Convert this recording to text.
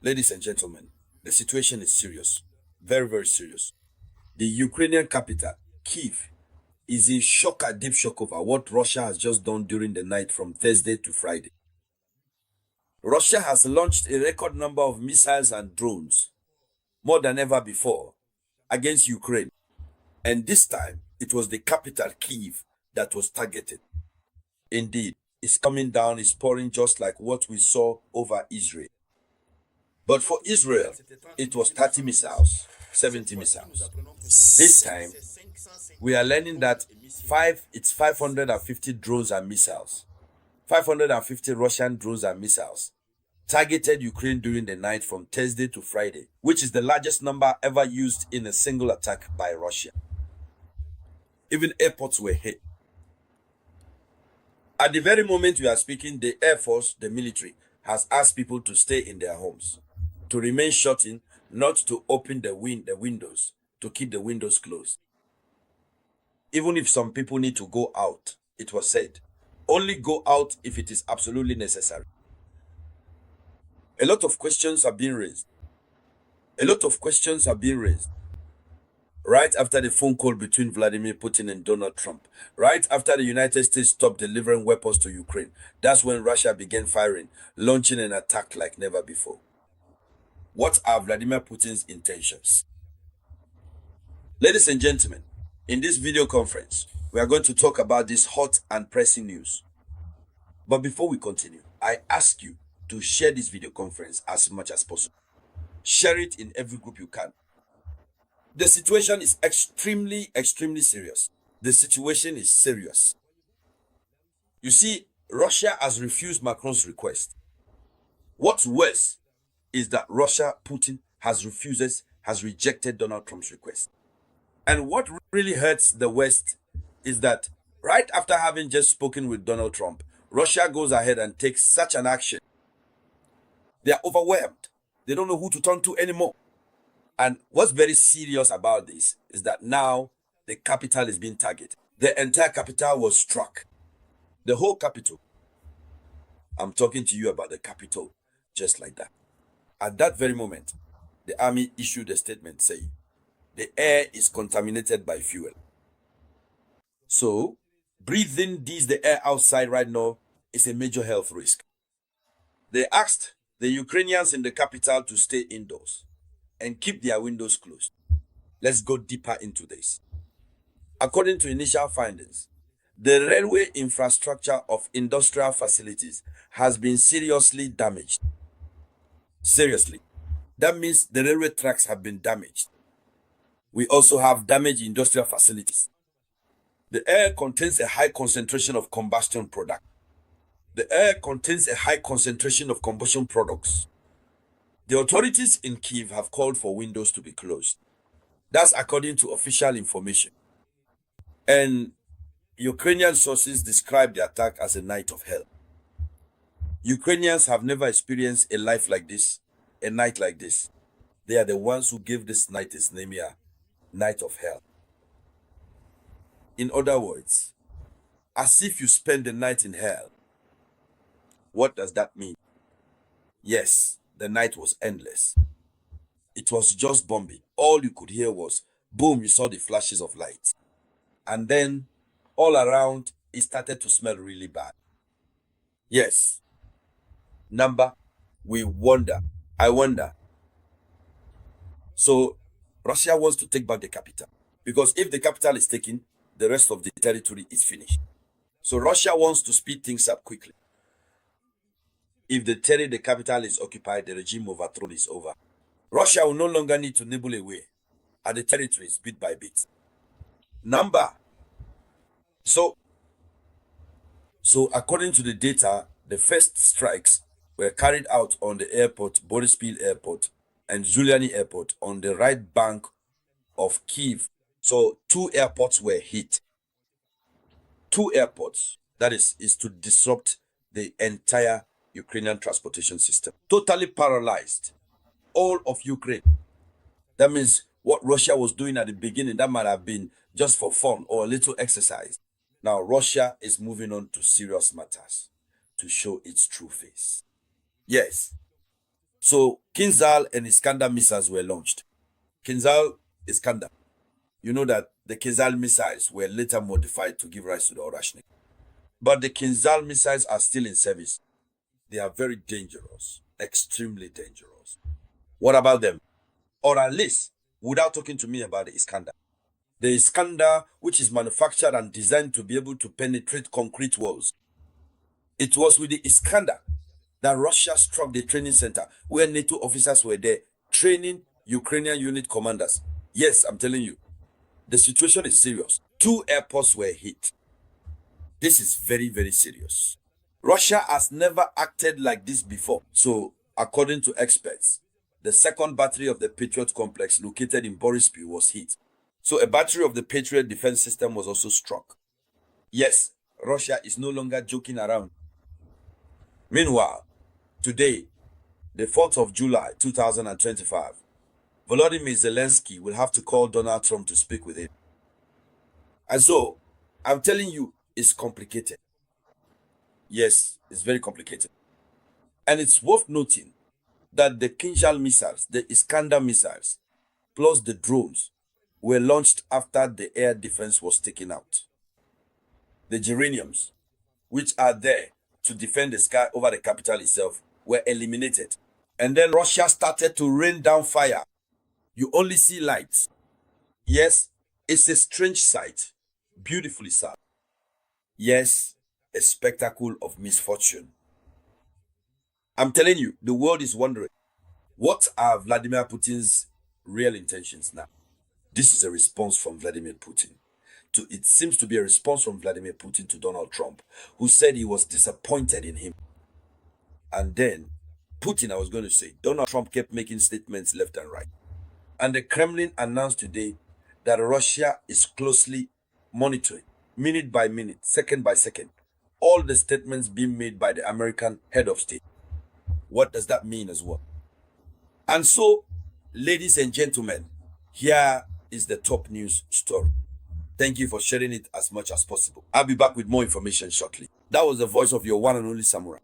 Ladies and gentlemen, the situation is serious. Very, very serious. The Ukrainian capital, Kiev, is in shock and deep shock over what Russia has just done during the night from Thursday to Friday. Russia has launched a record number of missiles and drones, more than ever before, against Ukraine. And this time, it was the capital, Kiev, that was targeted. Indeed, it's coming down, it's pouring just like what we saw over Israel. But for Israel, it was 30 missiles, 70 missiles. This time, we are learning that it's 550 drones and missiles. 550 Russian drones and missiles targeted Ukraine during the night from Thursday to Friday, which is the largest number ever used in a single attack by Russia. Even airports were hit. At the very moment we are speaking, the Air Force, the military, has asked people to stay in their homes, to remain shut in, not to open the windows, to keep the windows closed. Even if some people need to go out, it was said, only go out if it is absolutely necessary. A lot of questions are being raised. Right after the phone call between Vladimir Putin and Donald Trump, right after the United States stopped delivering weapons to Ukraine, that's when Russia began firing, launching an attack like never before. What are Vladimir Putin's intentions? Ladies and gentlemen, in this video conference, we are going to talk about this hot and pressing news. But before we continue, I ask you to share this video conference as much as possible. Share it in every group you can. The situation is extremely serious. The situation is serious. You see, Russia has refused Macron's request. What's worse is that Russia, Putin, has rejected Donald Trump's request. And what really hurts the West is that right after having just spoken with Donald Trump, Russia goes ahead and takes such an action. They are overwhelmed. They don't know who to turn to anymore. And what's very serious about this is that now the capital is being targeted. The entire capital was struck. The whole capital. I'm talking to you about the capital just like that. At that very moment, the army issued a statement saying, the air is contaminated by fuel. So, breathing the air outside right now is a major health risk. They asked the Ukrainians in the capital to stay indoors and keep their windows closed. Let's go deeper into this. According to initial findings, the railway infrastructure of industrial facilities has been seriously damaged. Seriously. That means the railway tracks have been damaged. We also have damaged industrial facilities. The air contains a high concentration of combustion products. The air contains a high concentration of combustion products. The authorities in Kiev have called for windows to be closed. That's according to official information. And Ukrainian sources describe the attack as a night of hell. Ukrainians have never experienced a life like this, a night like this. They are the ones who gave this night its name here, night of hell. In other words, as if you spend the night in hell. What does that mean? Yes, the night was endless. It was just bombing. All you could hear was boom, you saw the flashes of light. And then all around, it started to smell really bad. Yes. I wonder. So Russia wants to take back the capital. Because if the capital is taken, the rest of the territory is finished. So Russia wants to speed things up quickly. If the capital is occupied, the regime overthrown is over. Russia will no longer need to nibble away at the territories bit by bit. So according to the data, the first strikes were carried out on the airport, Borispil Airport and Zuliani Airport on the right bank of Kiev. So 2 airports were hit. 2 airports. That is to disrupt the entire Ukrainian transportation system. Totally paralyzed all of Ukraine. That means what Russia was doing at the beginning, that might have been just for fun or a little exercise. Now Russia is moving on to serious matters to show its true face. Yes. So Kinzhal and Iskander missiles were launched. Kinzhal, Iskander. You know that the Kinzhal missiles were later modified to give rise to the Orashnik. But the Kinzhal missiles are still in service. They are very dangerous, extremely dangerous. What about them? Or at least, without talking to me about the Iskander. The Iskander, which is manufactured and designed to be able to penetrate concrete walls. It was with the Iskander that Russia struck the training center where NATO officers were there training Ukrainian unit commanders. Yes, I'm telling you, the situation is serious. 2 airports were hit. This is very, very serious. Russia has never acted like this before. So, according to experts, the second battery of the Patriot complex located in Boryspil was hit. So a battery of the Patriot defense system was also struck. Yes, Russia is no longer joking around. Meanwhile, today, the 4th of July 2025, Volodymyr Zelensky will have to call Donald Trump to speak with him. And so, I'm telling you, it's complicated. Yes, it's very complicated. And it's worth noting that the Kinzhal missiles, the Iskander missiles, plus the drones were launched after the air defense was taken out. The geraniums, which are there to defend the sky over the capital itself, were eliminated. And then Russia started to rain down fire. You only see lights. Yes, it's a strange sight, beautifully sad. Yes, a spectacle of misfortune. I'm telling you, the world is wondering, what are Vladimir Putin's real intentions now? This is a response from Vladimir Putin. It seems to be a response from Vladimir Putin to Donald Trump, who said he was disappointed in him. And then Putin, I was going to say, Donald Trump kept making statements left and right. And the Kremlin announced today that Russia is closely monitoring, minute by minute, second by second, all the statements being made by the American head of state. What does that mean as well? And so, ladies and gentlemen, here is the top news story. Thank you for sharing it as much as possible. I'll be back with more information shortly. That was the voice of your one and only Samurai.